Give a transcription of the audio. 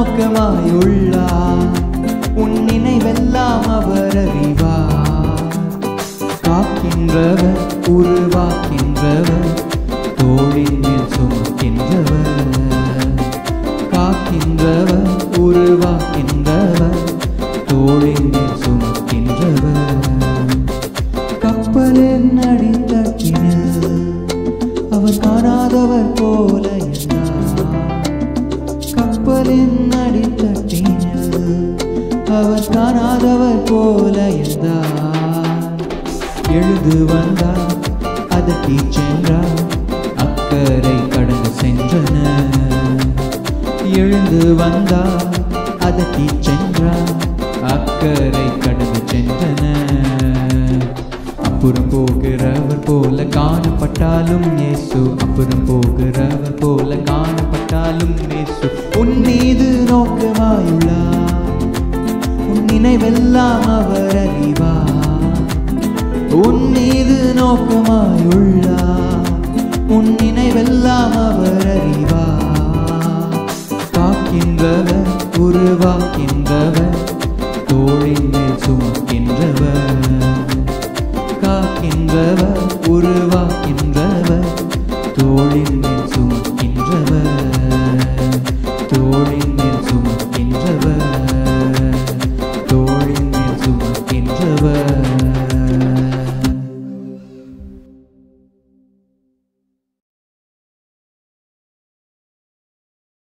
நோக்கமாயுள்ளார். உன் நினைவெல்லாம் அவர் அறிவார். காக்கின்றவர், உருவாக்கின்றவர், தோளின் மேல் சுமக்கின்றவர். காக்கின்றவர், உருவாக்கின்றவர், தோளின் மேல் சுமக்கின்றவர். கப்பலின் அடித்தட்டினில் அவர் காணாதவர் போல என்றார். கப்பலின் அடித்தட்டினில் அவர் காணாதவர் போல என்றார். எழுது வந்தார், அதட்டி சென்றார், அக்கறை கடந்து சென்றனர். எழுந்து வந்தார், அதட்டி சென்றார், அக்கறை கடந்து சென்றனர். அப்புறம் போகிறவர் போல காணப்பட்டாலும் இயேசு, அப்புறம் போகிறவர் போல காணப்பட்டாலும் இயேசு உன் மீது நோக்கமாயுள்ளார். உன் நினைவெல்லாம் அவர் அறிவார். உன் மீது நோக்கமாயுள்ளார். உன் நினைவெல்லாம் அவர் அறிவார்.